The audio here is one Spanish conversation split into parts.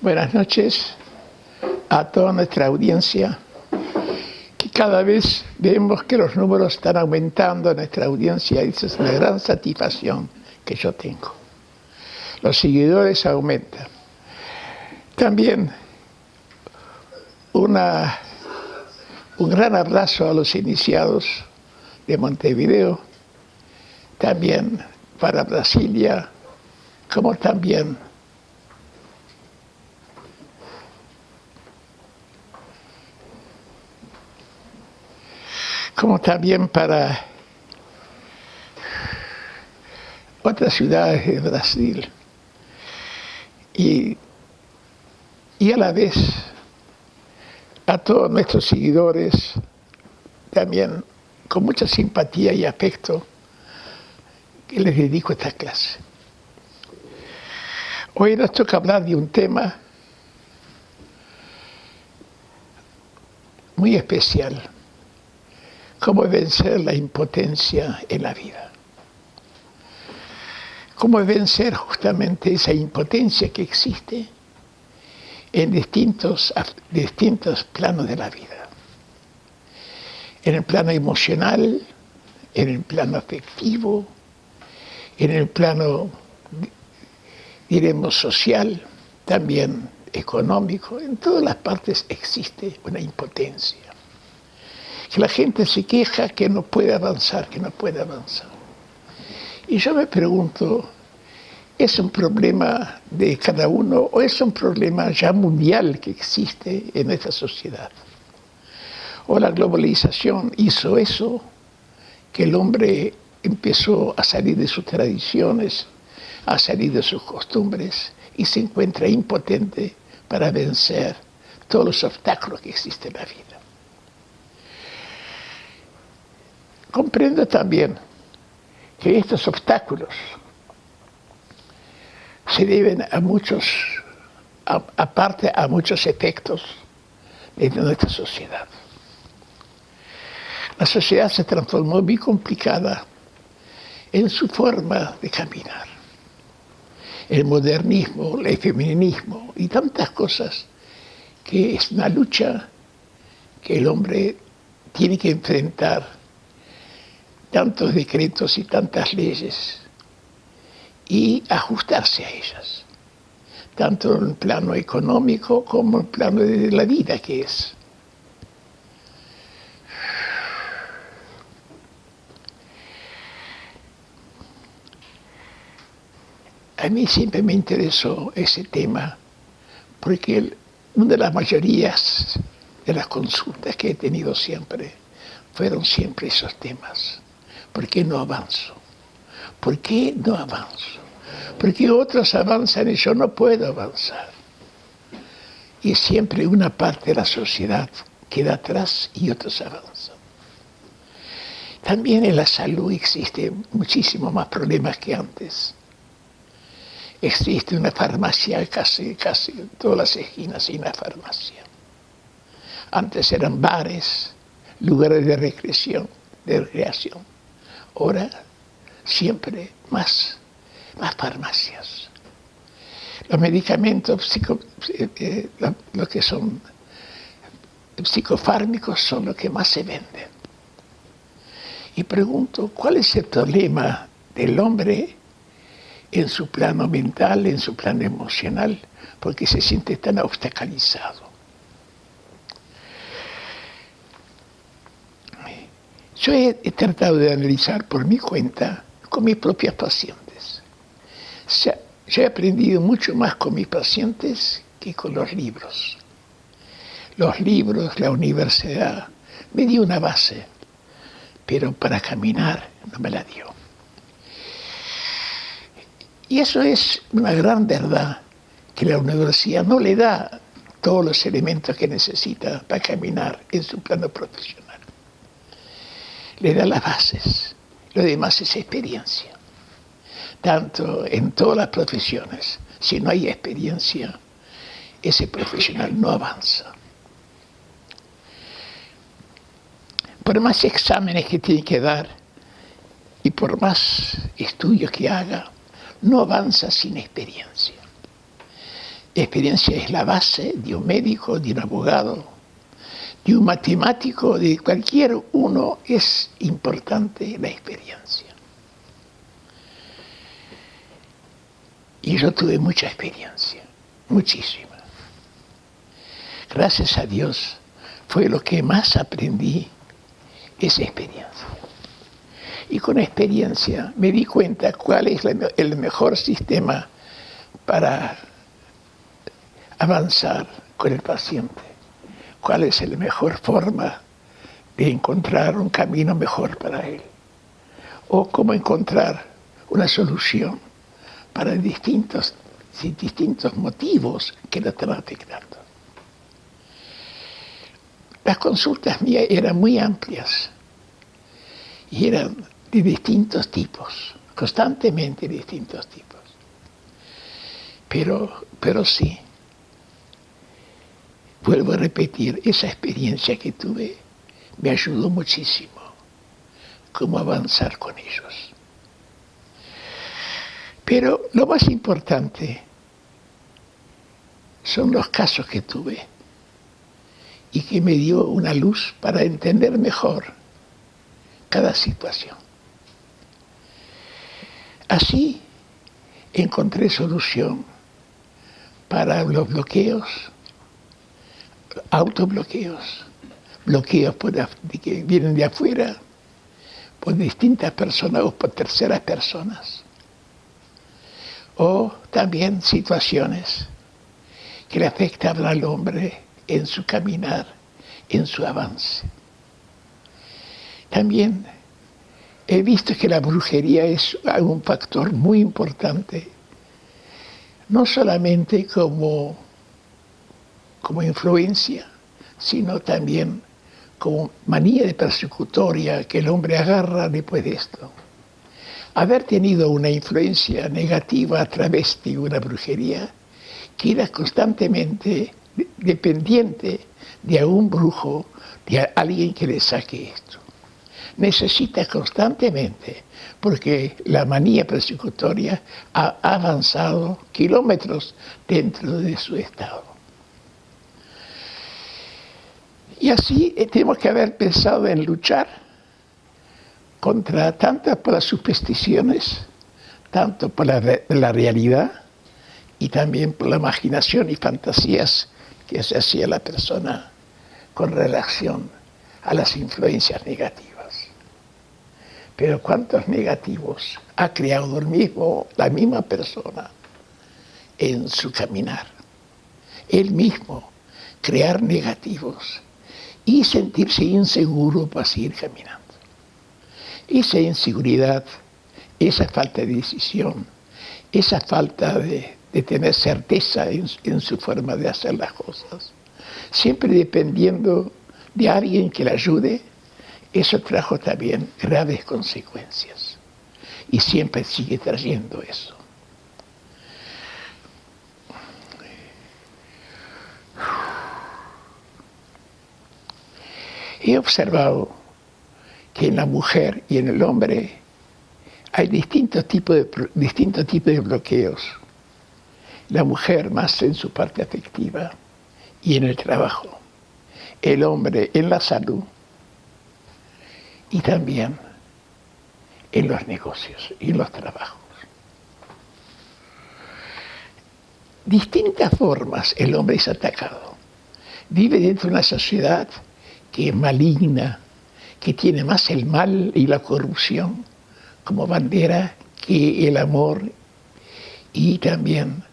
Buenas noches a toda nuestra audiencia, que cada vez vemos que los números están aumentando en nuestra audiencia y esa es una gran satisfacción que yo tengo. Los seguidores aumentan. También un gran abrazo a los iniciados de Montevideo, también para Brasilia, como también para otras ciudades de Brasil. Y a la vez a todos nuestros seguidores, también con mucha simpatía y afecto, que les dedico esta clase. Hoy nos toca hablar de un tema muy especial: cómo vencer la impotencia en la vida. Cómo vencer justamente esa impotencia que existe en distintos planos de la vida. En el plano emocional, en el plano afectivo, en el plano, diremos, social, también económico. En todas las partes existe una impotencia. Que la gente se queja que no puede avanzar, Y yo me pregunto, ¿es un problema de cada uno o es un problema ya mundial que existe en nuestra sociedad? ¿O la globalización hizo eso, que el hombre empezó a salir de sus tradiciones, a salir de sus costumbres y se encuentra impotente para vencer todos los obstáculos que existen en la vida? Comprendo también que estos obstáculos se deben a muchos efectos de nuestra sociedad. La sociedad se transformó muy complicada en su forma de caminar. El modernismo, el feminismo y tantas cosas, que es una lucha que el hombre tiene que enfrentar, tantos decretos y tantas leyes, y ajustarse a ellas, tanto en el plano económico como en el plano de la vida que es. A mí siempre me interesó ese tema, porque una de las mayorías de las consultas que he tenido siempre fueron siempre esos temas. ¿Por qué no avanzo? ¿Por qué no avanzo? ¿Por qué otros avanzan y yo no puedo avanzar? Y siempre una parte de la sociedad queda atrás y otros avanzan. También en la salud existen muchísimos más problemas que antes. Existe una farmacia casi en todas las esquinas, y una farmacia. Antes eran bares, lugares de recreación. Ahora siempre más farmacias. Los medicamentos lo que son psicofármacos son los que más se venden. Y pregunto, ¿cuál es el problema del hombre en su plano mental, en su plano emocional? Porque se siente tan obstaculizado. Yo he tratado de analizar por mi cuenta con mis propios pacientes. Yo he aprendido mucho más con mis pacientes que con los libros. Los libros, la universidad, me dio una base, pero para caminar no me la dio. Y eso es una gran verdad, que la universidad no le da todos los elementos que necesita para caminar en su plano profesional. Le da las bases, lo demás es experiencia. Tanto en todas las profesiones, si no hay experiencia, ese profesional no avanza. Por más exámenes que tiene que dar y por más estudios que haga, no avanza sin experiencia. La experiencia es la base de un médico, de un abogado, de un matemático, de cualquier uno. Es importante la experiencia. Y yo tuve mucha experiencia, muchísima. Gracias a Dios fue lo que más aprendí, esa experiencia. Y con experiencia me di cuenta cuál es el mejor sistema para avanzar con el paciente, cuál es la mejor forma de encontrar un camino mejor para él, o cómo encontrar una solución para distintos motivos que lo están afectando. Las consultas mías eran muy amplias y eran de distintos tipos, constantemente distintos tipos. Pero sí, vuelvo a repetir, esa experiencia que tuve me ayudó muchísimo cómo avanzar con ellos. Pero lo más importante son los casos que tuve y que me dio una luz para entender mejor cada situación. Así encontré solución para los bloqueos, autobloqueos, bloqueos que vienen de afuera, por distintas personas o por terceras personas, o también situaciones que le afectan al hombre en su caminar, en su avance. También he visto que la brujería es un factor muy importante, no solamente como influencia, sino también como manía de persecutoria que el hombre agarra después de esto. Haber tenido una influencia negativa a través de una brujería, que era constantemente dependiente de algún brujo, de alguien que le saque esto. Necesita constantemente, porque la manía persecutoria ha avanzado kilómetros dentro de su estado. Y así tenemos que haber pensado en luchar contra tanto por las supersticiones, tanto por la realidad y también por la imaginación y fantasías que se hacía la persona con relación a las influencias negativas. Pero ¿cuántos negativos ha creado la misma persona en su caminar? Él mismo crear negativos y sentirse inseguro para seguir caminando. Esa inseguridad, esa falta de decisión, esa falta de tener certeza en su forma de hacer las cosas, siempre dependiendo de alguien que le ayude, eso trajo también graves consecuencias. Y siempre sigue trayendo eso. He observado que en la mujer y en el hombre hay distintos tipos de bloqueos. La mujer más en su parte afectiva y en el trabajo. El hombre en la salud y también en los negocios y en los trabajos. Distintas formas el hombre es atacado. Vive dentro de una sociedad que es maligna, que tiene más el mal y la corrupción como bandera que el amor y también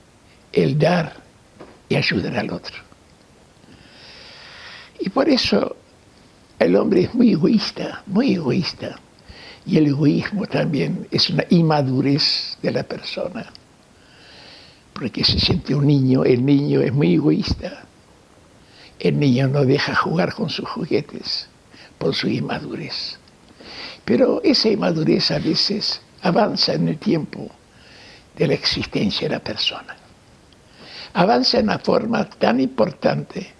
el dar y ayudar al otro. Y por eso el hombre es muy egoísta, y el egoísmo también es una inmadurez de la persona, porque se siente un niño, el niño es muy egoísta, el niño no deja jugar con sus juguetes por su inmadurez. Pero esa inmadurez a veces avanza en el tiempo de la existencia de la persona. Avanza en una forma tan importante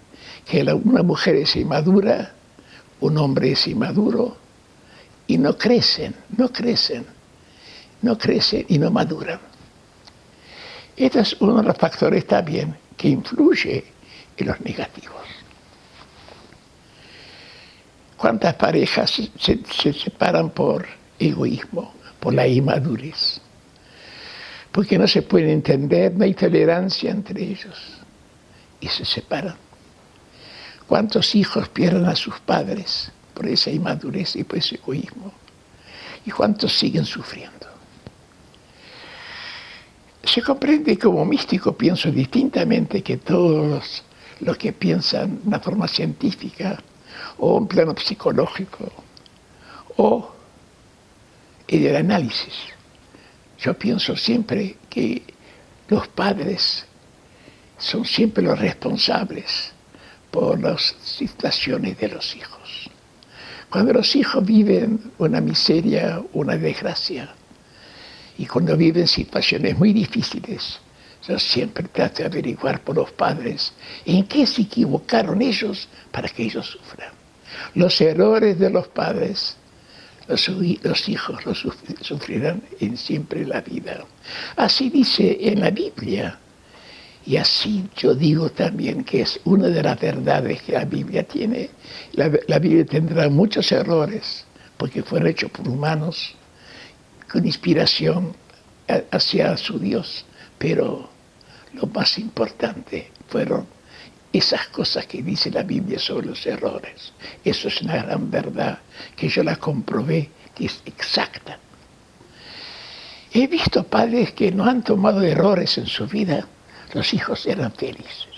que una mujer es inmadura, un hombre es inmaduro y no crecen y no maduran. Este es uno de los factores también que influye en los negativos. ¿Cuántas parejas se separan por egoísmo, por la inmadurez? Porque no se pueden entender, no hay tolerancia entre ellos y se separan. ¿Cuántos hijos pierden a sus padres por esa inmadurez y por ese egoísmo? ¿Y cuántos siguen sufriendo? Se comprende como místico, pienso distintamente que todos los que piensan de una forma científica o en plano psicológico o en el análisis. Yo pienso siempre que los padres son siempre los responsables por las situaciones de los hijos. Cuando los hijos viven una miseria, una desgracia, y cuando viven situaciones muy difíciles, yo siempre trato de averiguar por los padres en qué se equivocaron ellos para que ellos sufran. Los errores de los padres, los hijos los sufrirán siempre en la vida. Así dice en la Biblia. Y así yo digo también que es una de las verdades que la Biblia tiene. La Biblia tendrá muchos errores porque fueron hechos por humanos con inspiración hacia su Dios. Pero lo más importante fueron esas cosas que dice la Biblia sobre los errores. Eso es una gran verdad que yo la comprobé, que es exacta. He visto padres que no han tomado errores en su vida. Los hijos eran felices.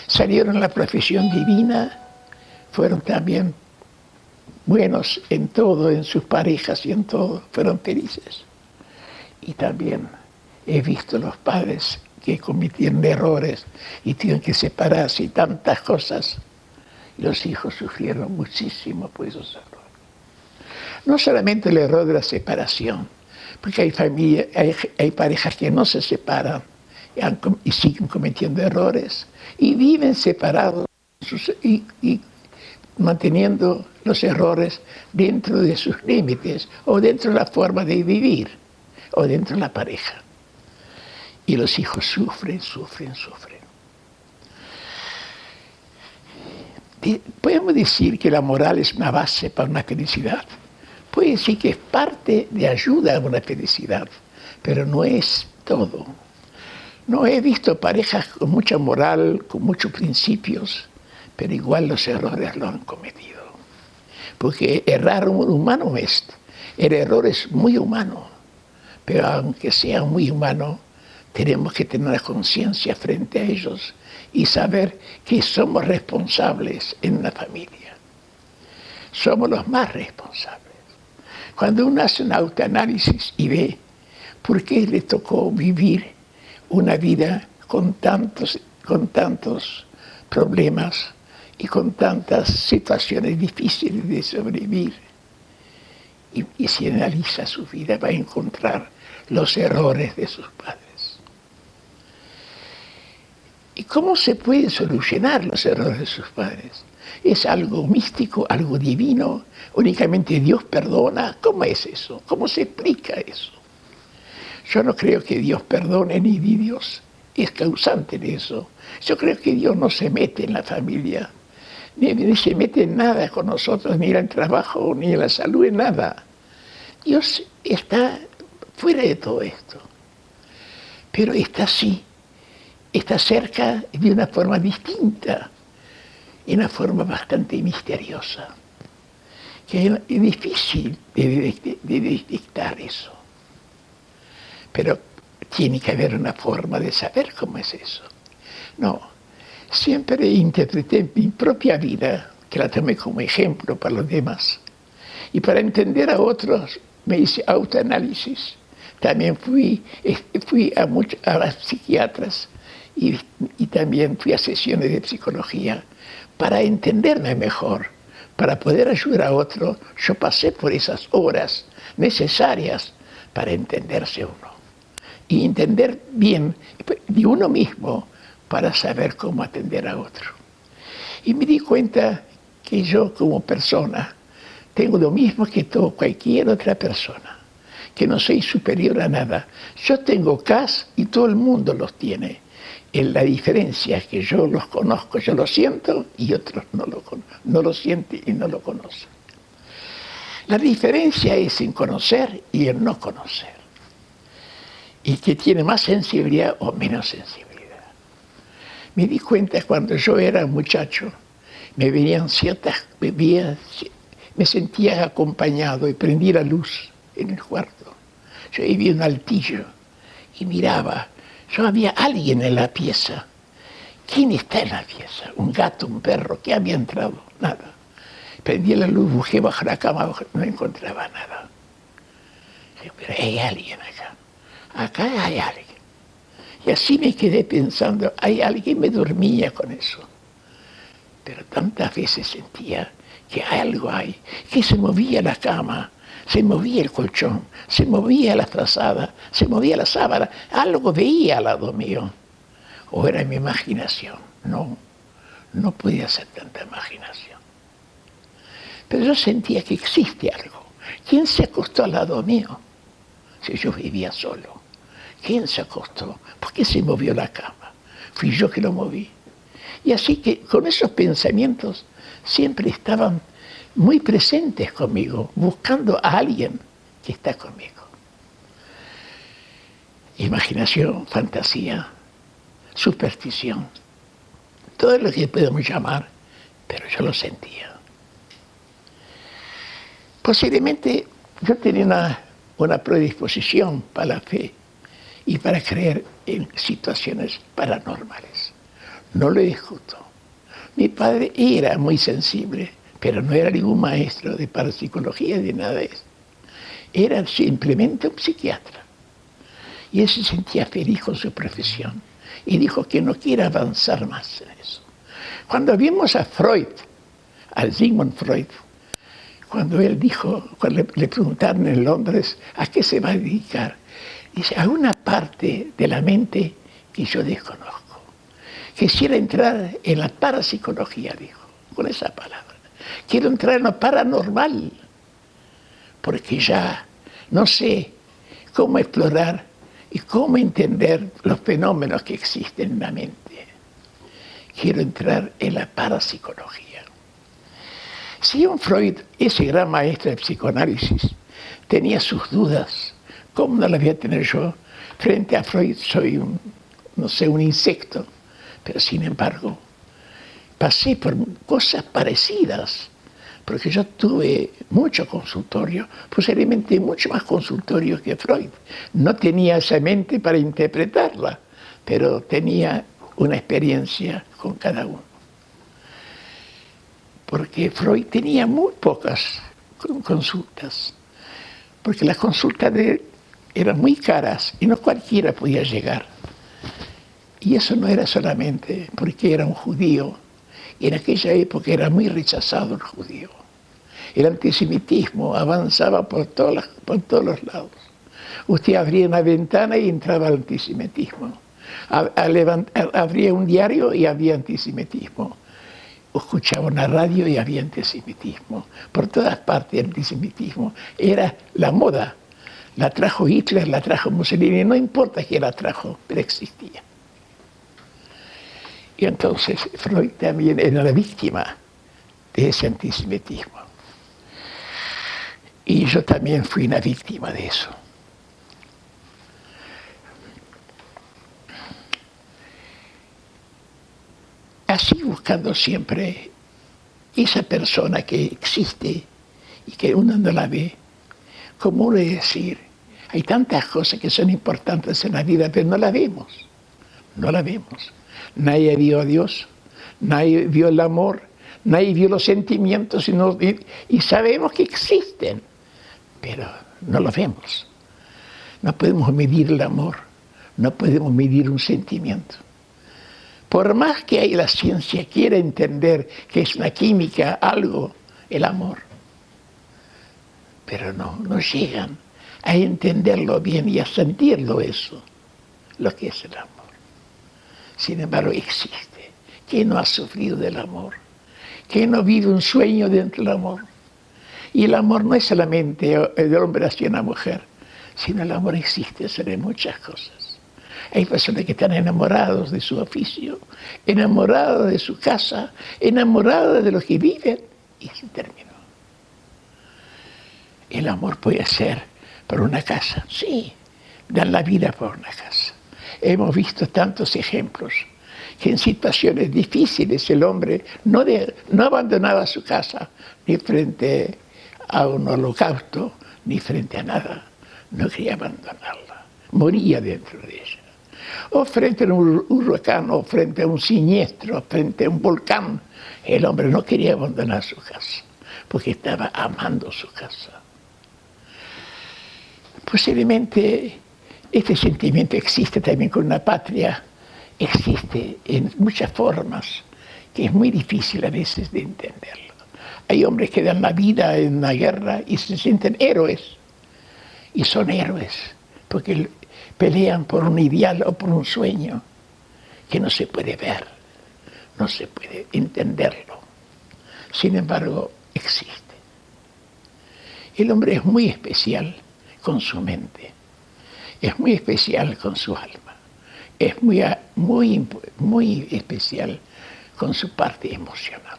Salieron a la profesión divina, fueron también buenos en todo, en sus parejas y en todo, fueron felices. Y también he visto los padres que cometieron errores y tienen que separarse y tantas cosas. Y los hijos sufrieron muchísimo por esos errores. No solamente el error de la separación, porque hay parejas que no se separan y siguen cometiendo errores y viven separados y manteniendo los errores dentro de sus límites o dentro de la forma de vivir o dentro de la pareja. Y los hijos sufren. Podemos decir que la moral es una base para una felicidad. Puede decir que es parte de ayuda a una felicidad, pero no es todo. No he visto parejas con mucha moral, con muchos principios, pero igual los errores lo han cometido. Porque errar humano es. El error es muy humano, pero aunque sea muy humano, tenemos que tener la conciencia frente a ellos y saber que somos responsables en una familia. Somos los más responsables. Cuando uno hace un autoanálisis y ve por qué le tocó vivir una vida con tantos problemas y con tantas situaciones difíciles de sobrevivir, y si analiza su vida va a encontrar los errores de sus padres. ¿Y cómo se pueden solucionar los errores de sus padres? ¿Es algo místico, algo divino? ¿Únicamente Dios perdona? ¿Cómo es eso? ¿Cómo se explica eso? Yo no creo que Dios perdone ni Dios es causante de eso. Yo creo que Dios no se mete en la familia, ni se mete en nada con nosotros, ni en el trabajo, ni en la salud, en nada. Dios está fuera de todo esto. Pero está así, está cerca de una forma distinta, en una forma bastante misteriosa, que es difícil de detectar eso. Pero tiene que haber una forma de saber cómo es eso. No, siempre interpreté mi propia vida, que la tomé como ejemplo para los demás. Y para entender a otros me hice autoanálisis. También fui a las psiquiatras y también fui a sesiones de psicología para entenderme mejor, para poder ayudar a otro. Yo pasé por esas horas necesarias para entenderse uno. Y entender bien de uno mismo para saber cómo atender a otro. Y me di cuenta que yo como persona tengo lo mismo que cualquier otra persona, que no soy superior a nada. Yo tengo CAS y todo el mundo los tiene. La diferencia es que yo los conozco, yo los siento y otros no lo sienten y no lo conocen. La diferencia es en conocer y en no conocer. Y que tiene más sensibilidad o menos sensibilidad. Me di cuenta cuando yo era muchacho, me venían me sentía acompañado y prendí la luz en el cuarto. Yo vivía en un altillo y miraba. Yo había alguien en la pieza. ¿Quién está en la pieza? Un gato, un perro, ¿qué había entrado? Nada. Prendí la luz, busqué bajo la cama, no encontraba nada. Dije, pero hay alguien acá. Acá hay alguien. Y así me quedé pensando, hay alguien, me dormía con eso. Pero tantas veces sentía que algo hay, que se movía la cama, se movía el colchón, se movía la frazada, se movía la sábana, algo veía al lado mío. O era mi imaginación. No podía ser tanta imaginación. Pero yo sentía que existe algo. ¿Quién se acostó al lado mío? Si yo vivía solo. ¿Quién se acostó? ¿Por qué se movió la cama? Fui yo que lo moví. Y así que con esos pensamientos siempre estaban muy presentes conmigo, buscando a alguien que está conmigo. Imaginación, fantasía, superstición, todo lo que podemos llamar, pero yo lo sentía. Posiblemente yo tenía una predisposición para la fe y para creer en situaciones paranormales. No lo discuto. Mi padre era muy sensible, pero no era ningún maestro de parapsicología ni nada de eso. Era simplemente un psiquiatra. Y él se sentía feliz con su profesión. Y dijo que no quiere avanzar más en eso. Cuando vimos a Freud, a Sigmund Freud, cuando él dijo, cuando le preguntaron en Londres a qué se va a dedicar, dice, a una parte de la mente que yo desconozco. Quisiera entrar en la parapsicología, dijo, con esa palabra. Quiero entrar en lo paranormal, porque ya no sé cómo explorar y cómo entender los fenómenos que existen en la mente. Quiero entrar en la parapsicología. Sigmund Freud, ese gran maestro de psicoanálisis, tenía sus dudas. ¿Cómo no las voy a tener yo? Frente a Freud soy un insecto. Pero sin embargo, pasé por cosas parecidas, porque yo tuve mucho consultorio, posiblemente mucho más consultorio que Freud. No tenía esa mente para interpretarla, pero tenía una experiencia con cada uno. Porque Freud tenía muy pocas consultas, porque las consultas de él eran muy caras y no cualquiera podía llegar. Y eso no era solamente porque era un judío. En aquella época era muy rechazado el judío. El antisemitismo avanzaba por todos los lados. Usted abría una ventana y entraba el antisemitismo. Abría un diario y había antisemitismo. Escuchaba una radio y había antisemitismo. Por todas partes el antisemitismo. Era la moda. La trajo Hitler, la trajo Mussolini. No importa quién la trajo, pero existía. Y entonces Freud también era la víctima de ese antisemitismo. Y yo también fui una víctima de eso. Así buscando siempre esa persona que existe y que uno no la ve, como uno decir, hay tantas cosas que son importantes en la vida, pero no la vemos, no la vemos. Nadie vio a Dios, nadie vio el amor, nadie vio los sentimientos y sabemos que existen, pero no los vemos. No podemos medir el amor, no podemos medir un sentimiento. Por más que la ciencia quiera entender que es una química, algo, el amor, pero no llegan a entenderlo bien y a sentirlo eso, lo que es el amor. Sin embargo, existe. ¿Quién no ha sufrido del amor? ¿Quién no vive un sueño dentro del amor? Y el amor no es solamente del hombre hacia una mujer, Si no, el amor existe, será muchas cosas. Hay personas que están enamorados de su oficio, enamorados de su casa, enamorados de lo que viven, y se terminó. El amor puede ser por una casa, sí, dar la vida por una casa. Hemos visto tantos ejemplos que en situaciones difíciles el hombre no abandonaba su casa ni frente a un holocausto, ni frente a nada. No quería abandonarla, moría dentro de ella. O frente a un huracán, o frente a un siniestro, frente a un volcán, el hombre no quería abandonar su casa, porque estaba amando su casa. Posiblemente este sentimiento existe también con una patria, existe en muchas formas, que es muy difícil a veces de entenderlo. Hay hombres que dan la vida en una guerra y se sienten héroes, y son héroes, porque pelean por un ideal o por un sueño que no se puede ver, no se puede entenderlo. Sin embargo, existe. El hombre es muy especial con su mente, es muy especial con su alma, es muy especial con su parte emocional.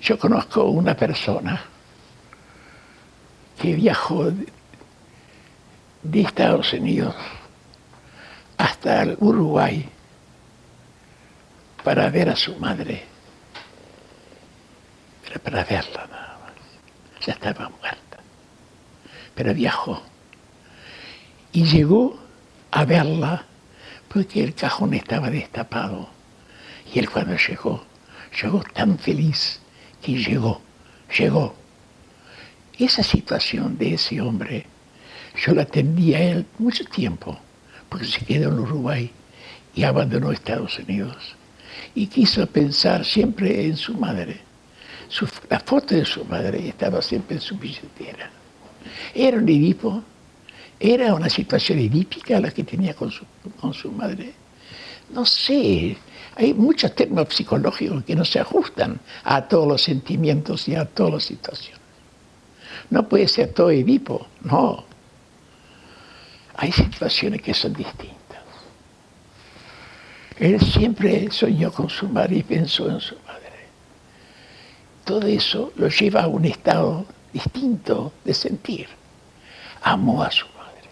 Yo conozco una persona que viajó de Estados Unidos hasta el Uruguay para ver a su madre, pero para verla nada más. Ya estaba muerta, pero viajó y llegó a verla porque el cajón estaba destapado, y él cuando llegó tan feliz que llegó. Esa situación de ese hombre, yo la atendí a él mucho tiempo, porque se quedó en Uruguay y abandonó Estados Unidos. Y quiso pensar siempre en su madre. La foto de su madre estaba siempre en su billetera. Era un Edipo, era una situación edípica la que tenía con su madre. No sé, hay muchos términos psicológicos que no se ajustan a todos los sentimientos y a todas las situaciones. No puede ser todo Edipo, no. Hay situaciones que son distintas. Él siempre soñó con su madre y pensó en su madre. Todo eso lo lleva a un estado distinto de sentir. Amó a su madre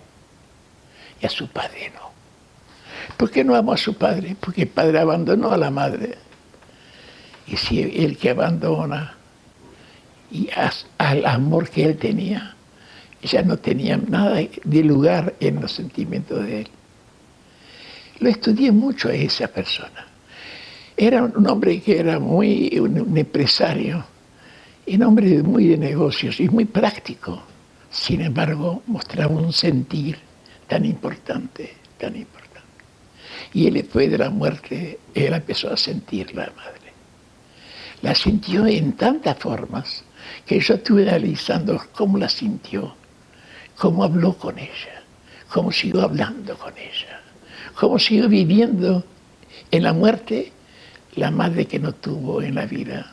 y a su padre no. ¿Por qué no amó a su padre? Porque el padre abandonó a la madre. Y si el que abandona y al amor que él tenía, ya no tenía nada de lugar en los sentimientos de él. Lo estudié mucho a esa persona. Era un hombre que era un empresario, un hombre muy de negocios y muy práctico. Sin embargo, mostraba un sentir tan importante. Y él, después de la muerte, él empezó a sentir la madre. La sintió en tantas formas que yo estuve analizando cómo la sintió, cómo habló con ella, cómo siguió hablando con ella, cómo siguió viviendo en la muerte la madre que no tuvo en la vida,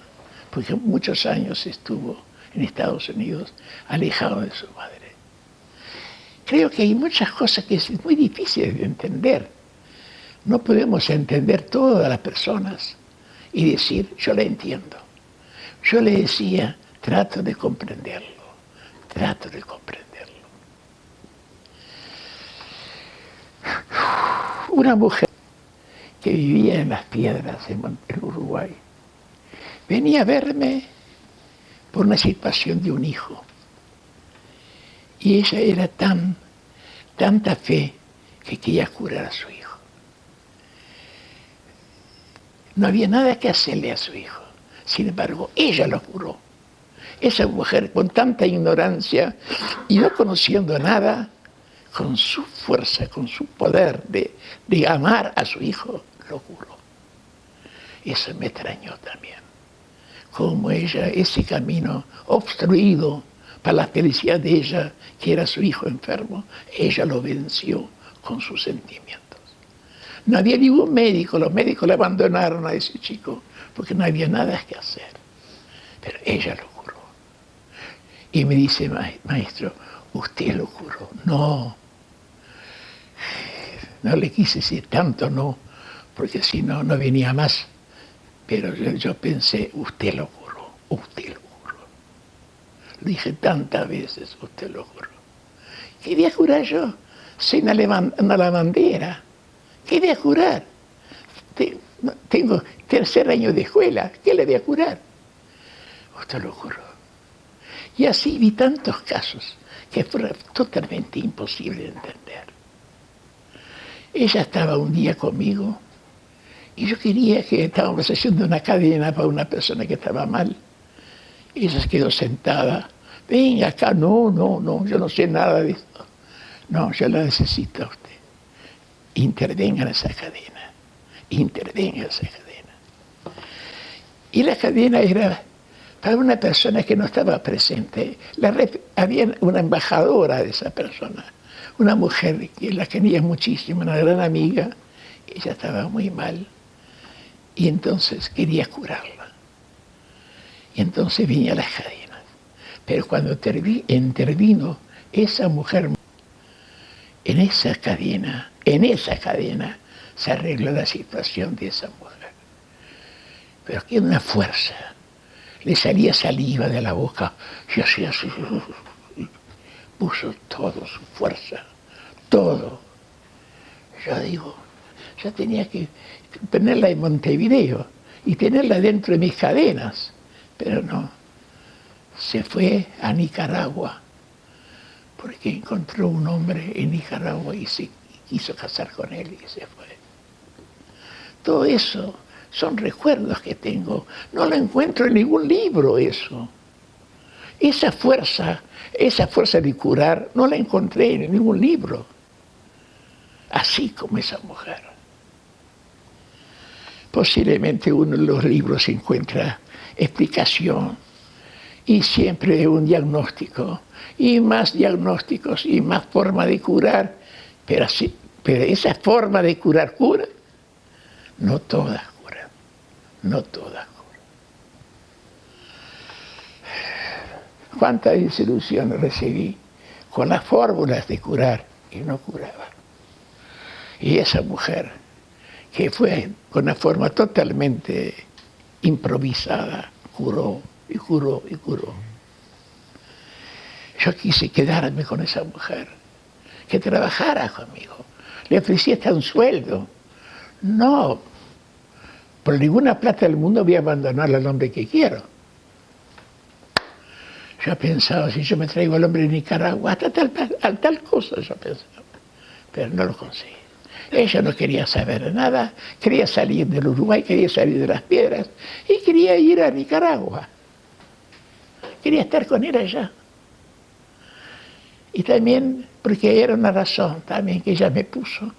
porque muchos años estuvo en Estados Unidos alejado de su madre. Creo que hay muchas cosas que es muy difícil de entender. No podemos entender todas las personas y decir, yo la entiendo. Yo le decía, trato de comprenderlo. Una mujer que vivía en Las Piedras, en Uruguay, venía a verme por una situación de un hijo. Y ella era tanta fe que quería curar a su hijo. No había nada que hacerle a su hijo. Sin embargo, ella lo curó. Esa mujer con tanta ignorancia y no conociendo nada, con su fuerza, con su poder de amar a su hijo, lo curó. Eso me extrañó también. Como ella, ese camino obstruido para la felicidad de ella, que era su hijo enfermo, ella lo venció con sus sentimientos. No había ningún médico, los médicos le abandonaron a ese chico porque no había nada que hacer. pero ella lo curó. Y me dice, maestro, ¿usted lo curó? No le quise decir tanto, no, porque si no, no venía más. Pero yo pensé, usted lo curó, usted lo curó. Lo dije tantas veces, usted lo curó. ¿Qué voy a curar yo? Soy una lavandera. ¿Qué voy a curar? Tengo 3er año de escuela. ¿Qué le voy a curar? Usted lo curó. Y así vi tantos casos que fueron totalmente imposible de entender. Ella estaba un día conmigo y yo quería que estábamos haciendo una cadena para una persona que estaba mal. Ella se quedó sentada. Venga acá, no, yo no sé nada de esto. No, yo la necesito a usted. Intervenga en esa cadena. Intervenga en esa cadena. Y la cadena era para una persona que no estaba presente. Había una embajadora de esa persona, una mujer que la quería muchísimo, una gran amiga. Ella estaba muy mal y entonces quería curarla. Y entonces venía a las cadenas. Pero cuando intervino esa mujer, en esa cadena se arregló la situación de esa mujer. Pero que una fuerza. Le salía saliva de la boca y hacía así. Puso todo su fuerza, todo. Yo digo, yo tenía que tenerla en Montevideo y tenerla dentro de mis cadenas, pero no. Se fue a Nicaragua porque encontró un hombre en Nicaragua y se quiso casar con él y se fue. Todo eso son recuerdos que tengo. No lo encuentro en ningún libro eso. Esa fuerza de curar, no la encontré en ningún libro. Así como esa mujer. Posiblemente uno de los libros encuentra explicación y siempre un diagnóstico y más diagnósticos y más forma de curar, pero esa forma de curar cura, no todas curan, no todas curan. Cuántas desilusiones recibí con las fórmulas de curar y no curaban. Y esa mujer, que fue con una forma totalmente improvisada, curó y curó y curó. Yo quise quedarme con esa mujer, que trabajara conmigo. Le ofrecí hasta un sueldo. No, por ninguna plata del mundo voy a abandonar al hombre que quiero. Yo pensaba, si yo me traigo al hombre de Nicaragua, hasta tal cosa yo pensaba, pero no lo conseguí. Ella no quería saber nada, quería salir del Uruguay, quería salir de las piedras y quería ir a Nicaragua. Quería estar con él allá. Y también, porque era una razón también que ella me puso,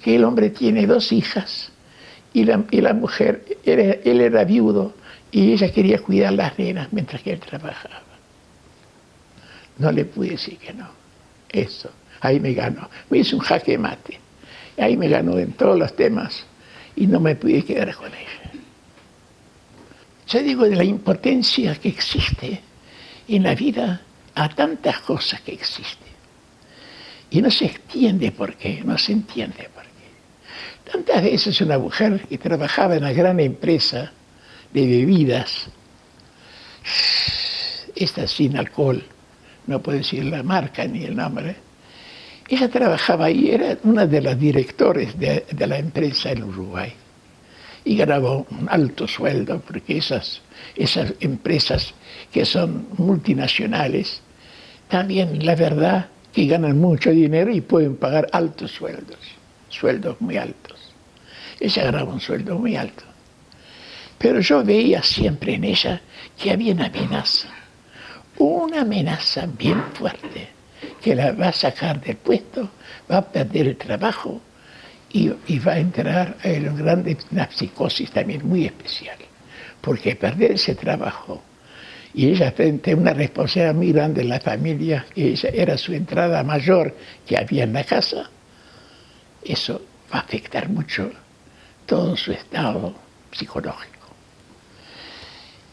que el hombre tiene 2 hijas y la mujer, él era viudo y ella quería cuidar las nenas mientras que él trabajaba. No le pude decir que no. Eso, ahí me ganó. Me hizo un jaque mate. Ahí me ganó en todos los temas y no me pude quedar con ella. Yo digo de la impotencia que existe en la vida a tantas cosas que existen. Y no se entiende por qué, no se entiende por qué. Tantas veces una mujer que trabajaba en una gran empresa de bebidas, esta sin alcohol, no puedo decir la marca ni el nombre, ella trabajaba ahí, era una de las directores de la empresa en Uruguay y ganaba un alto sueldo porque esas empresas que son multinacionales, también la verdad que ganan mucho dinero y pueden pagar altos sueldos muy altos. Ella ganaba un sueldo muy alto. Pero yo veía siempre en ella que había una amenaza bien fuerte, que la va a sacar del puesto, va a perder el trabajo y va a entrar en una psicosis también muy especial, porque perder ese trabajo y ella frente a una responsabilidad muy grande en la familia, que ella era su entrada mayor que había en la casa, eso va a afectar mucho todo su estado psicológico.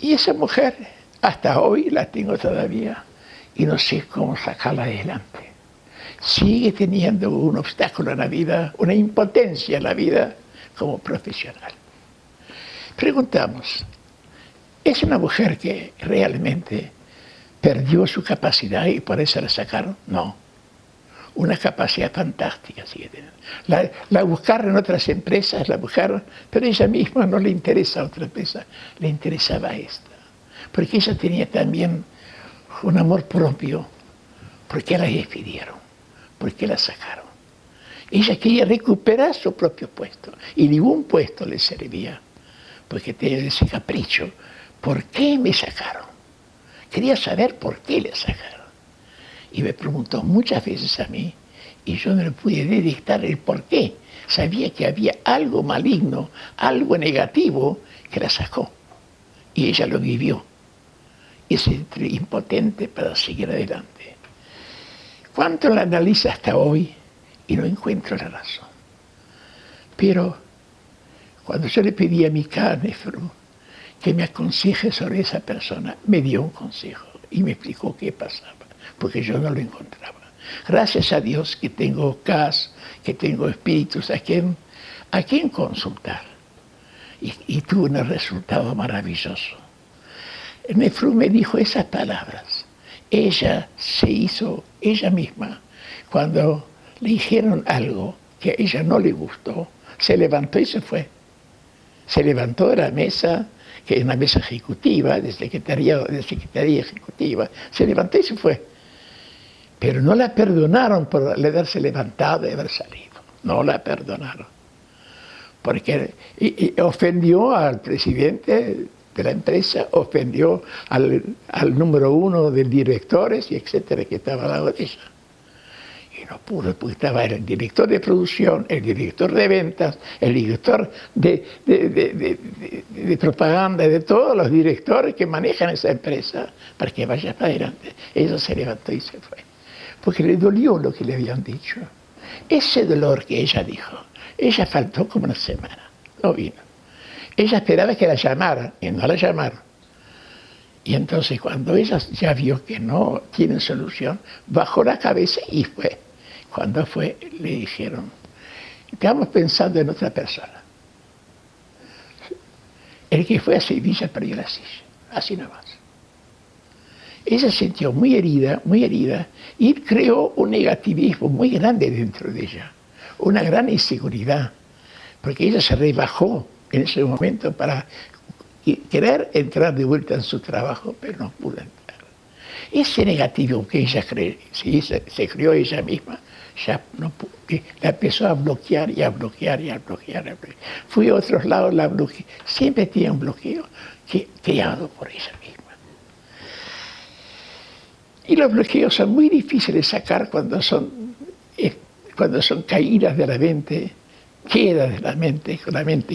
Y esa mujer Hasta hoy la tengo todavía y no sé cómo sacarla adelante. Sigue teniendo un obstáculo en la vida, una impotencia en la vida como profesional. Preguntamos, ¿es una mujer que realmente perdió su capacidad y por eso la sacaron? No. Una capacidad fantástica sigue teniendo. La buscaron en otras empresas, la buscaron, pero ella misma no le interesa a otra empresa, le interesaba esta. Porque ella tenía también un amor propio. ¿Por qué la despidieron? ¿Por qué la sacaron? Ella quería recuperar su propio puesto y ningún puesto le servía, porque tenía ese capricho. ¿Por qué me sacaron? Quería saber por qué le sacaron. Y me preguntó muchas veces a mí, y yo no le pude dictar el por qué. Sabía que había algo maligno, algo negativo que la sacó. Y ella lo vivió. Y se sintió impotente para seguir adelante. ¿Cuánto la analiza hasta hoy? Y no encuentro la razón. Pero cuando yo le pedí a mi Nefru que me aconseje sobre esa persona, me dio un consejo y me explicó qué pasaba, porque yo no lo encontraba. Gracias a Dios que tengo CAS, que tengo espíritus a quien consultar. Y tuve un resultado maravilloso. Nefru me dijo esas palabras. Ella se hizo ella misma. Cuando le dijeron algo que a ella no le gustó, se levantó y se fue. Se levantó de la mesa, que es una mesa ejecutiva, de secretaría ejecutiva, se levantó y se fue. Pero no la perdonaron por haberse levantado y haber salido. No la perdonaron. Porque ofendió al presidente de la empresa, ofendió al número 1 de directores, y etcétera, que estaba al lado de ella. Y no pudo, porque estaba el director de producción, el director de ventas, el director de propaganda, de todos los directores que manejan esa empresa para que vaya para adelante. Ella se levantó y se fue, porque le dolió lo que le habían dicho. Ese dolor que ella dijo, ella faltó como una semana, no vino. Ella esperaba que la llamaran y no la llamaron. Y entonces cuando ella ya vio que no tienen solución, bajó la cabeza y fue. Cuando fue, le dijeron, estamos pensando en otra persona. El que fue a Sevilla perdió la silla, así nomás. Ella se sintió muy herida, y creó un negativismo muy grande dentro de ella, una gran inseguridad, porque ella se rebajó en ese momento para querer entrar de vuelta en su trabajo, pero no pudo entrar. Ese negativo que ella se creó ella misma, ya no pudo, la empezó a bloquear y a bloquear. Fui a otros lados, la bloqueé. Siempre tenía un bloqueo creado por ella misma. Y los bloqueos son muy difíciles de sacar cuando son caídas de la mente, queda de la mente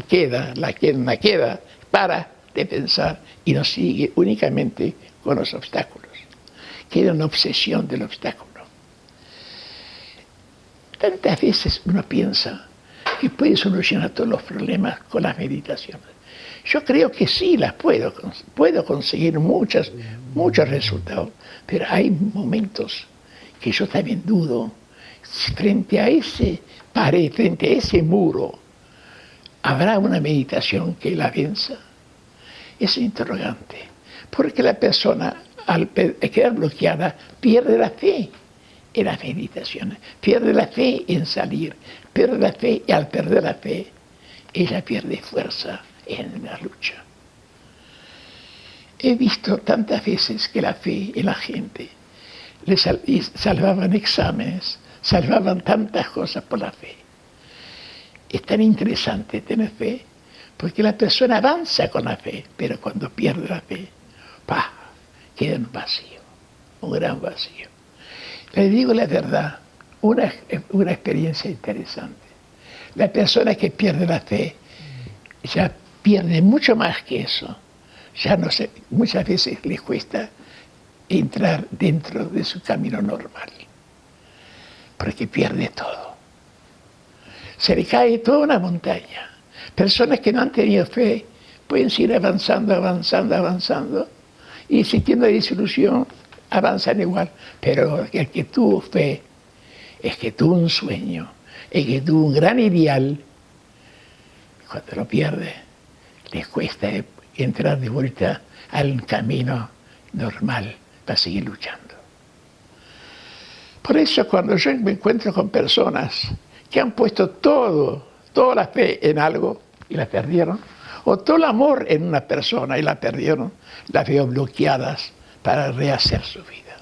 queda, para de pensar y no sigue únicamente con los obstáculos. Queda una obsesión del obstáculo. Tantas veces uno piensa que puede solucionar todos los problemas con las meditaciones. Yo creo que sí las puedo conseguir muchos resultados, pero hay momentos que yo también dudo. Frente a ese pared, frente a ese muro, ¿habrá una meditación que la venza? Es interrogante, porque la persona, al quedar bloqueada, pierde la fe en las meditaciones, pierde la fe en salir, pierde la fe, y al perder la fe, ella pierde fuerza en la lucha. He visto tantas veces que la fe en la gente le salvaban exámenes, salvaban tantas cosas por la fe. Es tan interesante tener fe, porque la persona avanza con la fe, pero cuando pierde la fe, queda un vacío, un gran vacío. Le digo la verdad, una experiencia interesante. La persona que pierde la fe ya pierde mucho más que eso. Ya no sé, muchas veces le cuesta entrar dentro de su camino normal, porque pierde todo. Se le cae toda una montaña. Personas que no han tenido fe pueden seguir avanzando, Y si tiene desilusión, avanzan igual. Pero el que tuvo fe, es que tuvo un sueño, es que tuvo un gran ideal, cuando lo pierde, les cuesta entrar de vuelta al camino normal para seguir luchando. Por eso cuando yo me encuentro con personas que han puesto toda la fe en algo y la perdieron, o todo el amor en una persona y la perdieron, las veo bloqueadas para rehacer su vida.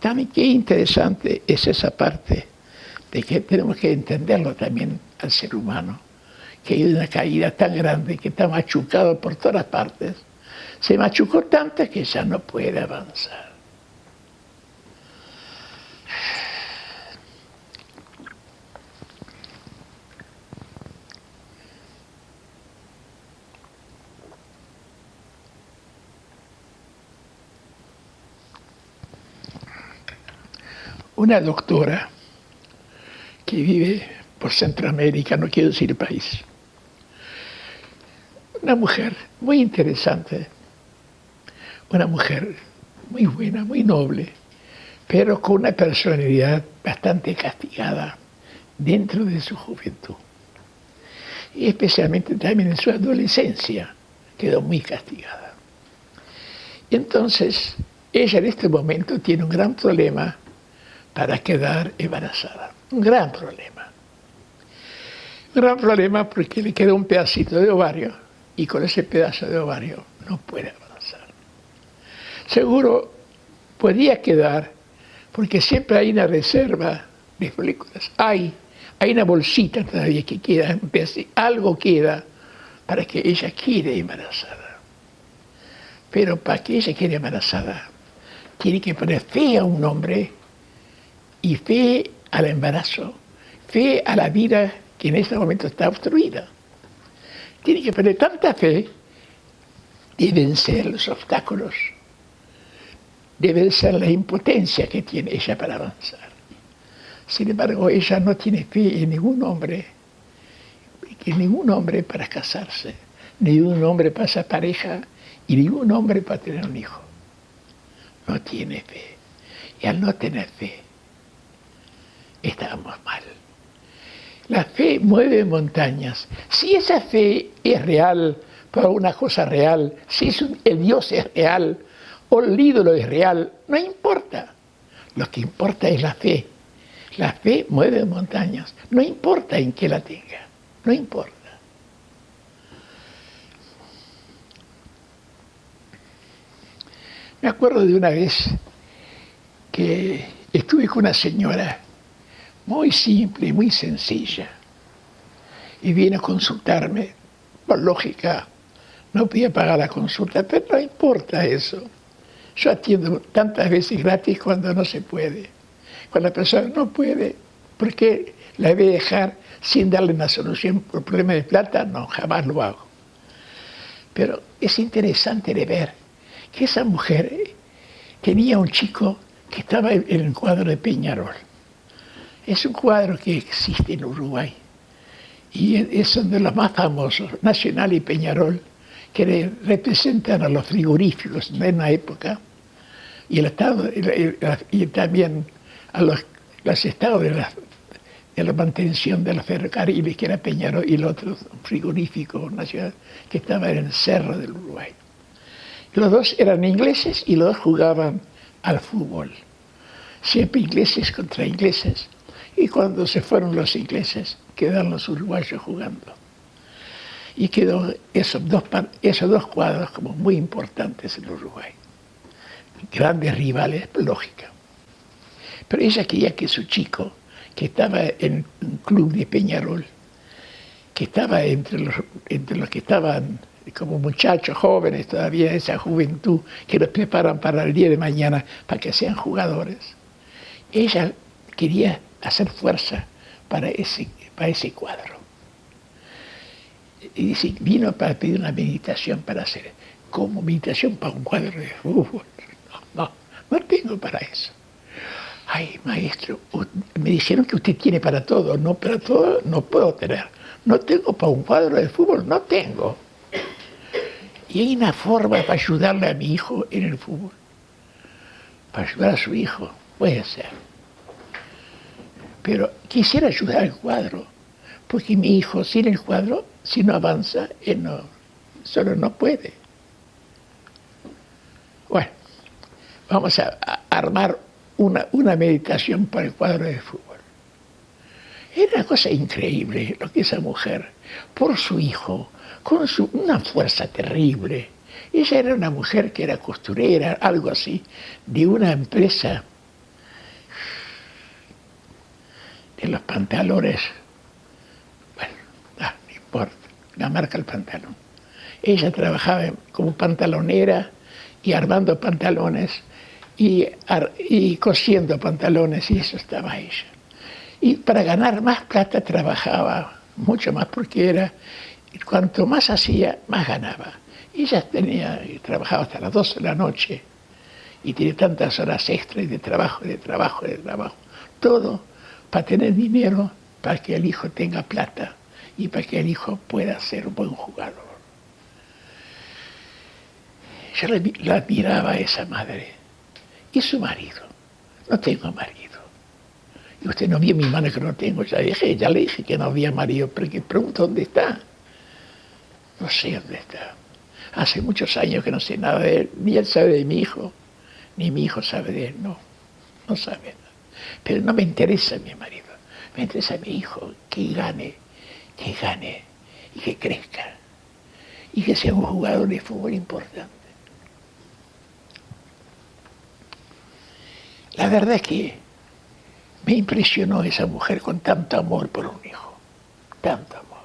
También qué interesante es esa parte de que tenemos que entenderlo también al ser humano, que hay una caída tan grande que está machucado por todas partes. Se machucó tanto que ya no puede avanzar. Una doctora que vive por Centroamérica, no quiero decir el país, una mujer muy interesante, una mujer muy buena, muy noble, pero con una personalidad bastante castigada dentro de su juventud. Y especialmente también en su adolescencia quedó muy castigada. Y entonces, ella en este momento tiene un gran problema para quedar embarazada. Un gran problema. Un gran problema porque le queda un pedacito de ovario y con ese pedazo de ovario no puede avanzar. Seguro podía quedar porque siempre hay una reserva de folículos. Hay una bolsita todavía que queda, algo queda para que ella quede embarazada. Pero para que ella quede embarazada, tiene que poner fe a un hombre y fe al embarazo, fe a la vida que en este momento está obstruida. Tiene que poner tanta fe de vencer los obstáculos, de vencer la impotencia que tiene ella para avanzar. Sin embargo, ella no tiene fe en ningún hombre para casarse, ningún hombre para ser pareja y ningún hombre para tener un hijo. No tiene fe. Y al no tener fe, estamos mal. La fe mueve montañas. Si esa fe es real, por una cosa real, si el Dios es real o el ídolo es real, no importa. Lo que importa es la fe. La fe mueve montañas. No importa en qué la tenga. No importa. Me acuerdo de una vez que estuve con una señora muy simple, muy sencilla, y viene a consultarme. Por lógica, no podía pagar la consulta, pero no importa eso. Yo atiendo tantas veces gratis cuando no se puede. Cuando la persona no puede, ¿por qué la voy a dejar sin darle una solución por problema de plata? No, jamás lo hago. Pero es interesante de ver que esa mujer tenía un chico que estaba en el cuadro de Peñarol. Es un cuadro que existe en Uruguay y es uno de los más famosos, Nacional y Peñarol, que representan a los frigoríficos de una época y el Estado y también a los estados de la mantención de los ferrocarriles, que era Peñarol, y el otro frigorífico nacional que estaba en el Cerro del Uruguay. Los dos eran ingleses y los dos jugaban al fútbol, siempre ingleses contra ingleses. Y cuando se fueron los ingleses, quedaron los uruguayos jugando. Y quedó esos dos cuadros como muy importantes en Uruguay. Grandes rivales, lógica. Pero ella quería que su chico, que estaba en un club de Peñarol, que estaba entre los que estaban como muchachos jóvenes todavía, esa juventud que los preparan para el día de mañana para que sean jugadores, ella quería hacer fuerza para ese cuadro. Y dice, vino para pedir una meditación para hacer, como meditación para un cuadro de fútbol. No tengo para eso. Ay, maestro, me dijeron que usted tiene para todo. No, para todo no puedo tener. No tengo para un cuadro de fútbol, no tengo. Y hay una forma para ayudarle a mi hijo en el fútbol. Para ayudar a su hijo, puede ser. Pero quisiera ayudar al cuadro, porque mi hijo sin el cuadro, si no avanza, él solo no puede. Bueno, vamos a armar una meditación para el cuadro de fútbol. Era una cosa increíble lo que esa mujer, por su hijo, con una fuerza terrible. Ella era una mujer que era costurera, algo así, de una empresa de los pantalones. Bueno, no importa, la marca del pantalón. Ella trabajaba como pantalonera y armando pantalones y cosiendo pantalones, y eso estaba ella. Y para ganar más plata trabajaba mucho más, porque cuanto más hacía, más ganaba. Ella trabajaba hasta las 12 de la noche y tiene tantas horas extras de trabajo, todo para tener dinero, para que el hijo tenga plata y para que el hijo pueda ser un buen jugador. Yo la admiraba a esa madre. Y su marido. No tengo marido. Y usted no vio mi mano que no tengo. Ya le dije que no había marido, pero que pregunto dónde está. No sé dónde está. Hace muchos años que no sé nada de él. Ni él sabe de mi hijo, ni mi hijo sabe de él. No sabe nada. Pero no me interesa mi marido. Me interesa mi hijo, que gane y que crezca. Y que sea un jugador de fútbol importante. La verdad es que me impresionó esa mujer con tanto amor por un hijo, tanto amor.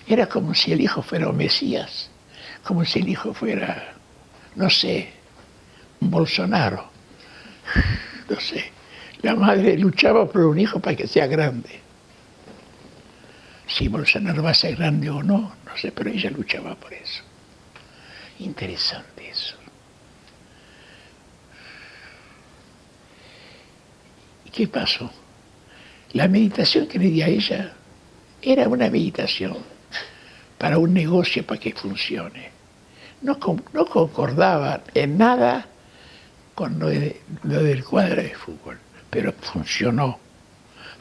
Era como si el hijo fuera un Mesías, como si el hijo fuera, no sé, un Bolsonaro, no sé. La madre luchaba por un hijo para que sea grande. Si Bolsonaro va a ser grande o no sé, pero ella luchaba por eso. Interesante eso. ¿Qué pasó? La meditación que le di a ella era una meditación para un negocio para que funcione. No concordaba en nada con lo del cuadro de fútbol, pero funcionó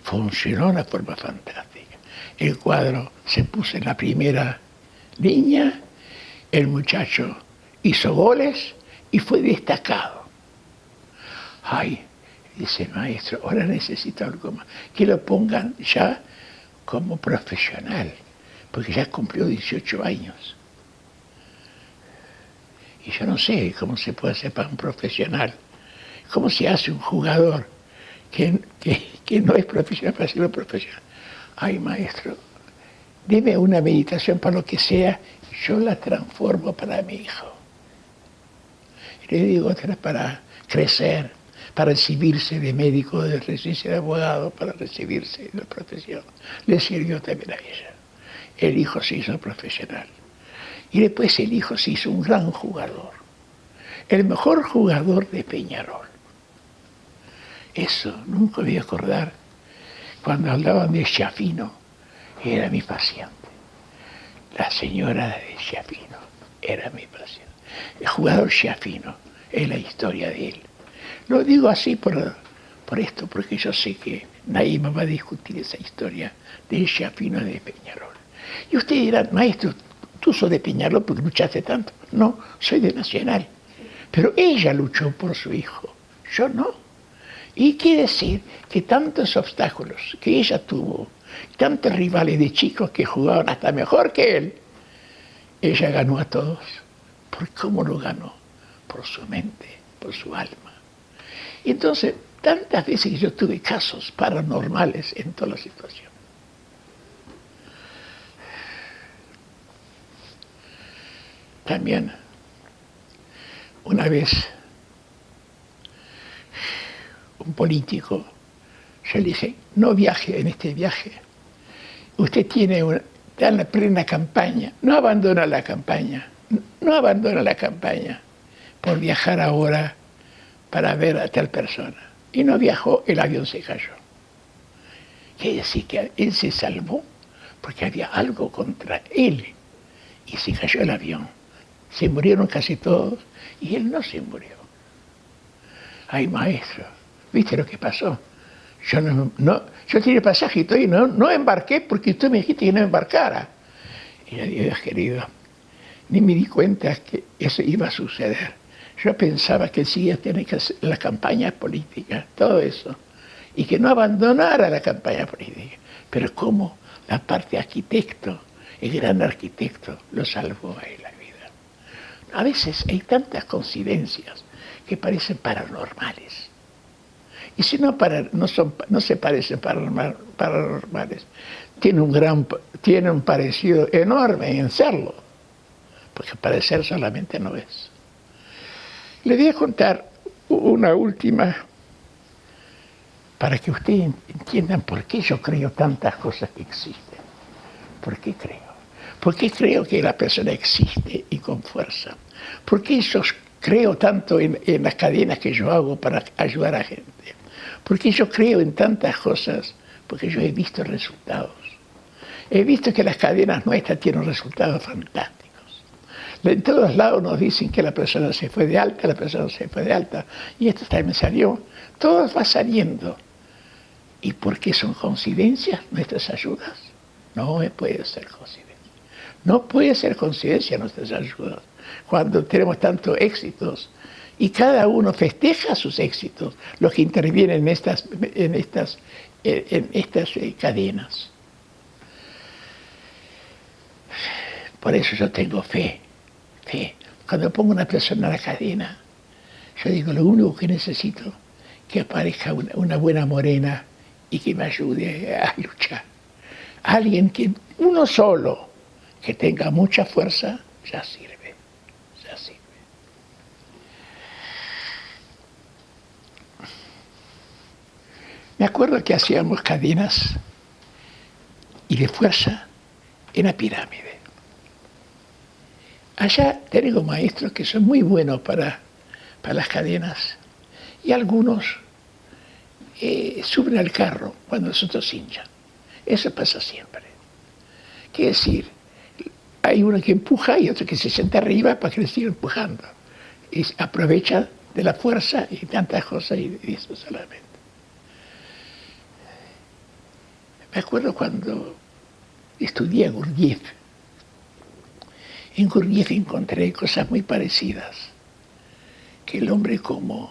de una forma fantástica. El cuadro se puso en la primera línea, el muchacho hizo goles y fue destacado. Ay, dice el maestro, ahora necesito algo más, que lo pongan ya como profesional, porque ya cumplió 18 años. Y yo no sé cómo se puede hacer para un profesional, cómo se hace un jugador que no es profesional para ser profesional. Ay, maestro, deme una meditación para lo que sea, yo la transformo para mi hijo. Y le digo otra para crecer, para recibirse de médico, de recibirse de abogado, para recibirse de profesión. Le sirvió también a ella. El hijo se hizo profesional. Y después el hijo se hizo un gran jugador. El mejor jugador de Peñarol. Eso, nunca voy a acordar. Cuando hablaban de Schiaffino, era mi paciente. La señora de Schiaffino era mi paciente. El jugador Schiaffino es la historia de él. Lo digo así por esto, porque yo sé que nadie me va a discutir esa historia del Schiaffino de Peñarol. Y usted dirá, maestro, tú sos de Peñarol porque luchaste tanto. No, soy de Nacional. Pero ella luchó por su hijo, yo no. Y quiere decir que tantos obstáculos que ella tuvo, tantos rivales de chicos que jugaban hasta mejor que él, ella ganó a todos. ¿Por cómo lo ganó? Por su mente, por su alma. Y entonces, tantas veces que yo tuve casos paranormales en todas las situaciones. También, una vez, un político, yo le dije, no viaje en este viaje. Usted está en la plena campaña, no abandona la campaña por viajar ahora para ver a tal persona. Y no viajó, el avión se cayó. Quiere decir que él se salvó porque había algo contra él y se cayó el avión. Se murieron casi todos y él no se murió. Ay, maestro, ¿viste lo que pasó? Yo tiré pasaje y todo y no embarqué porque usted me dijiste que no embarcara. Y yo digo, Dios querido, ni me di cuenta que eso iba a suceder. Yo pensaba que sí iba a tener que hacer las campañas políticas, todo eso, y que no abandonara la campaña política. Pero cómo la parte arquitecto, el gran arquitecto, lo salvó a él la vida. A veces hay tantas coincidencias que parecen paranormales. Y si no se parecen paranormales, tiene un parecido enorme en serlo, porque parecer solamente no es. Le voy a contar una última para que ustedes entiendan por qué yo creo tantas cosas que existen. ¿Por qué creo? ¿Por qué creo que la persona existe y con fuerza? ¿Por qué yo creo tanto en las cadenas que yo hago para ayudar a la gente? ¿Por qué yo creo en tantas cosas? Porque yo he visto resultados. He visto que las cadenas nuestras tienen resultados fantásticos. En todos lados nos dicen que la persona se fue de alta, la persona se fue de alta. Y esto también salió. Todo va saliendo. ¿Y por qué son coincidencias nuestras ayudas? No puede ser coincidencia. No puede ser coincidencia nuestras ayudas. Cuando tenemos tantos éxitos y cada uno festeja sus éxitos, los que intervienen en estas cadenas. Por eso yo tengo fe. Cuando pongo una persona en la cadena, yo digo, lo único que necesito es que aparezca una buena morena y que me ayude a luchar. Alguien uno solo, que tenga mucha fuerza, ya sirve. Me acuerdo que hacíamos cadenas y de fuerza en la pirámide. Allá tengo maestros que son muy buenos para las cadenas y algunos suben al carro cuando nosotros hinchan. Eso pasa siempre. Quiere decir, hay uno que empuja y otro que se sienta arriba para que le siga empujando. Y aprovecha de la fuerza y tantas cosas y eso solamente. Me acuerdo cuando estudié a Gurdjieff. En Gurdjieff encontré cosas muy parecidas. Que el hombre con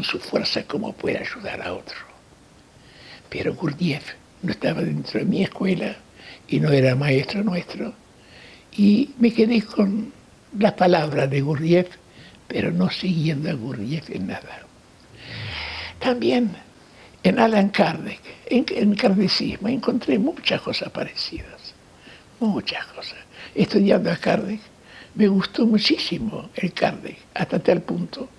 su fuerza, cómo puede ayudar a otro. Pero Gurdjieff no estaba dentro de mi escuela y no era maestro nuestro. Y me quedé con las palabras de Gurdjieff, pero no siguiendo a Gurdjieff en nada. También en Allan Kardec, en kardecismo, encontré muchas cosas parecidas. Muchas cosas. Estudiando a Kardec, me gustó muchísimo el Kardec, hasta tal punto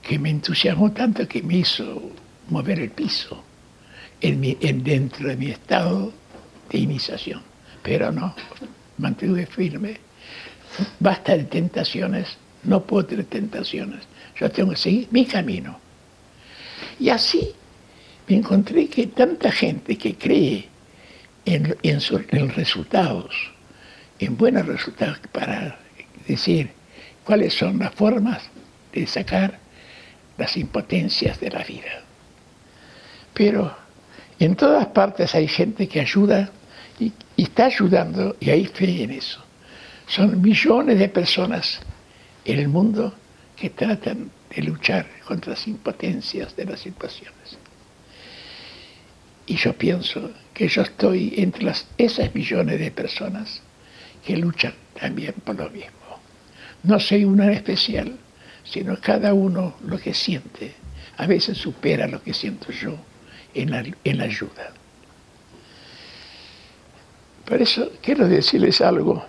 que me entusiasmó tanto que me hizo mover el piso dentro de mi estado de iniciación. Pero no, mantuve firme. Basta de tentaciones, no puedo tener tentaciones. Yo tengo que seguir mi camino. Y así me encontré que tanta gente que cree en resultados, en buenos resultados, para decir cuáles son las formas de sacar las impotencias de la vida. Pero en todas partes hay gente que ayuda y está ayudando y hay fe en eso. Son millones de personas en el mundo que tratan de luchar contra las impotencias de las situaciones. Y yo pienso que yo estoy entre esas millones de personas que luchan también por lo mismo. No soy una en especial, sino cada uno lo que siente. A veces supera lo que siento yo en la ayuda. Por eso quiero decirles algo.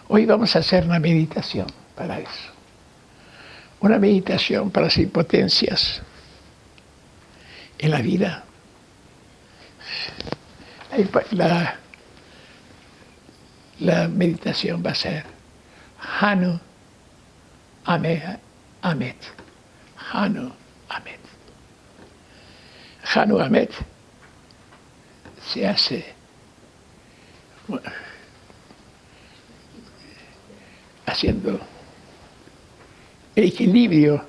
Hoy vamos a hacer una meditación para eso. Una meditación para las impotencias en la vida. La meditación va a ser Hanu Amet. Hanu Amet. Hanu Amet se hace haciendo el equilibrio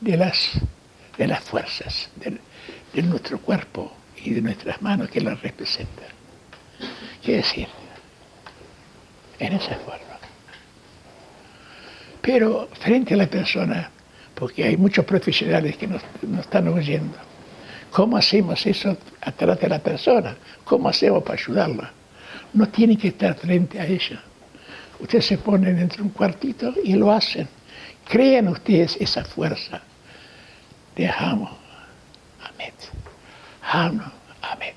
de las fuerzas de nuestro cuerpo y de nuestras manos que las representan. Quiere decir, en esa forma. Pero frente a la persona, porque hay muchos profesionales que nos están oyendo, ¿cómo hacemos eso atrás de la persona? ¿Cómo hacemos para ayudarla? No tienen que estar frente a ella. Ustedes se ponen dentro de un cuartito y lo hacen. Crean ustedes esa fuerza de Hamo, Amet, Hamo, Amet.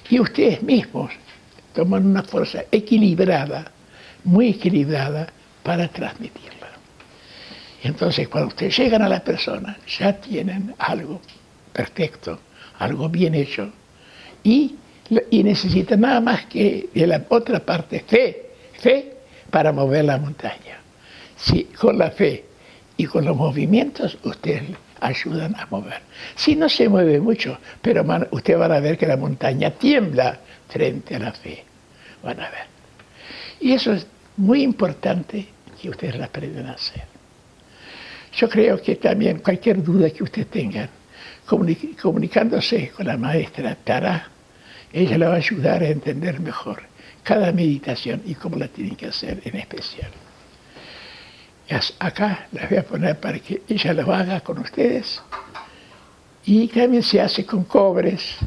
Y ustedes mismos toman una fuerza equilibrada, muy equilibrada, para transmitirla. Entonces, cuando ustedes llegan a la persona, ya tienen algo perfecto, algo bien hecho, y necesitan nada más que de la otra parte, fe para mover la montaña. Si con la fe y con los movimientos, ustedes ayudan a mover. Si no se mueve mucho, pero ustedes van a ver que la montaña tiembla frente a la fe. Van a ver. Y eso es muy importante que ustedes la aprendan a hacer. Yo creo que también cualquier duda que ustedes tengan, comunicándose con la maestra Tara, ella la va a ayudar a entender mejor cada meditación y cómo la tienen que hacer en especial. Acá las voy a poner para que ella lo haga con ustedes. Y también se hace con cobres.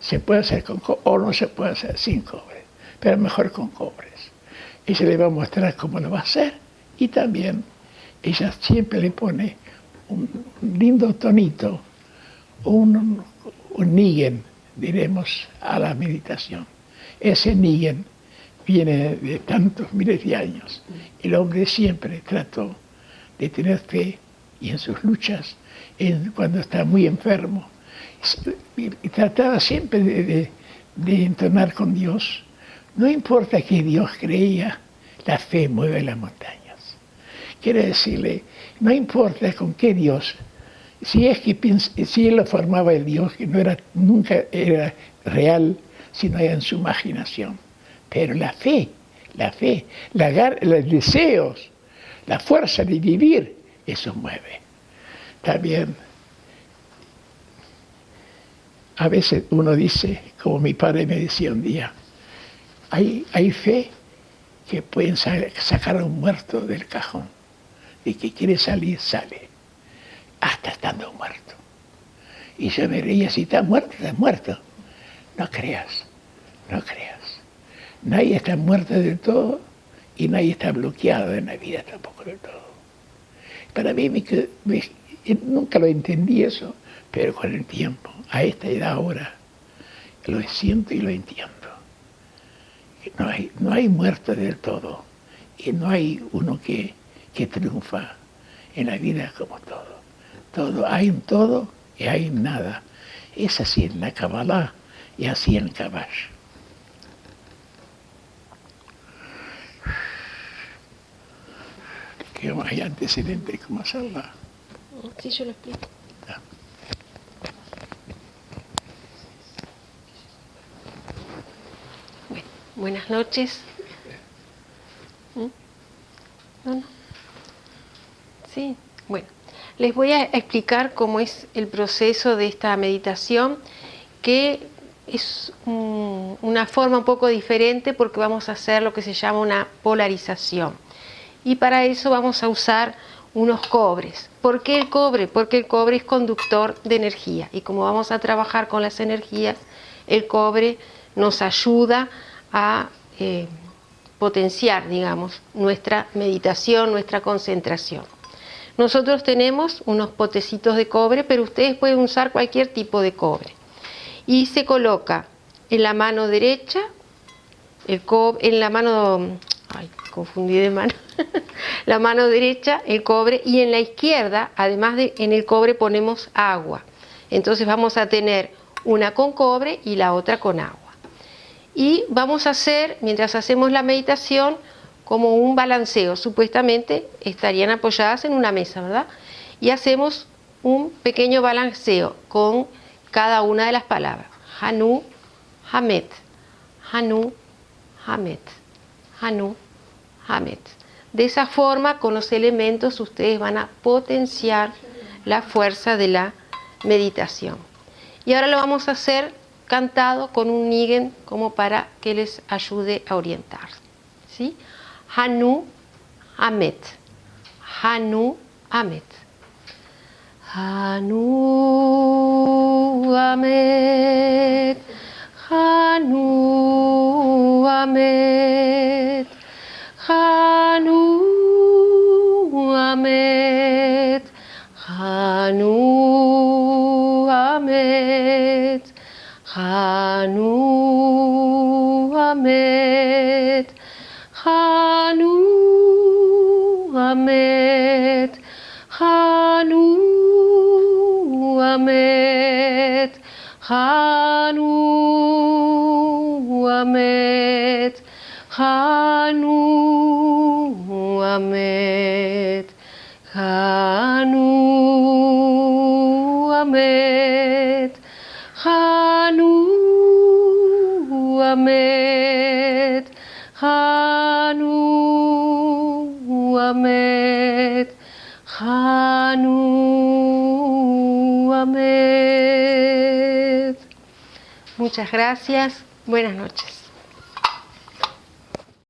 Se puede hacer con cobres o no se puede hacer sin cobres, pero mejor con cobres. Ella le va a mostrar cómo lo va a hacer y también ella siempre le pone un lindo tonito, un nigen, diremos, a la meditación. Ese nigen viene de tantos miles de años. El hombre siempre trató de tener fe y en sus luchas, cuando está muy enfermo, y trataba siempre de entonar con Dios. No importa que Dios creía, la fe mueve las montañas. Quiere decirle, no importa con qué Dios, si él lo formaba el Dios, que nunca era real, sino era en su imaginación. Pero la fe, los deseos, la fuerza de vivir, eso mueve. También, a veces uno dice, como mi padre me decía un día, hay fe que pueden sacar a un muerto del cajón. Y que quiere salir, sale, hasta estando muerto. Y yo me reía, si está muerto, está muerto. No creas. Nadie está muerto del todo y nadie está bloqueado en la vida tampoco del todo. Para mí, nunca lo entendí eso, pero con el tiempo, a esta edad ahora, lo siento y lo entiendo. No hay muerto del todo y no hay uno que triunfa en la vida como todo. Hay un todo y hay un nada. Es así en la Kabbalah y así en Kabash. ¿Qué hay antecedentes cómo hacerla? Sí, yo lo explico. Bueno, buenas noches. ¿No? Sí, bueno, les voy a explicar cómo es el proceso de esta meditación, que es una forma un poco diferente porque vamos a hacer lo que se llama una polarización. Y para eso vamos a usar unos cobres. ¿Por qué el cobre? Porque el cobre es conductor de energía y como vamos a trabajar con las energías, el cobre nos ayuda a potenciar, digamos, nuestra meditación, nuestra concentración. Nosotros tenemos unos potecitos de cobre, pero ustedes pueden usar cualquier tipo de cobre. Y se coloca en la mano derecha, en la mano, confundí de mano, la mano derecha el cobre y en la izquierda, además de en el cobre ponemos agua. Entonces vamos a tener una con cobre y la otra con agua. Y vamos a hacer, mientras hacemos la meditación, como un balanceo. Supuestamente estarían apoyadas en una mesa, ¿verdad? Y hacemos un pequeño balanceo con cada una de las palabras. Hanu, Hamet, Hanu, Hamet, Hanu, Hamet. De esa forma, con los elementos, ustedes van a potenciar la fuerza de la meditación. Y ahora lo vamos a hacer cantado con un nigen como para que les ayude a orientar. ¿Sí? Hanu Amet. Hanu Amet. Hanu Amet. Hanu Amet. Hanu Amet. Hanu Amet. Hanu Amet. Hanu Amet. Hanu Amet. Hanu Amet. Hanu Amet. Hanu Amet. Hanu Amet. Hanu Amet. Hanu Amet. Muchas gracias. Buenas noches.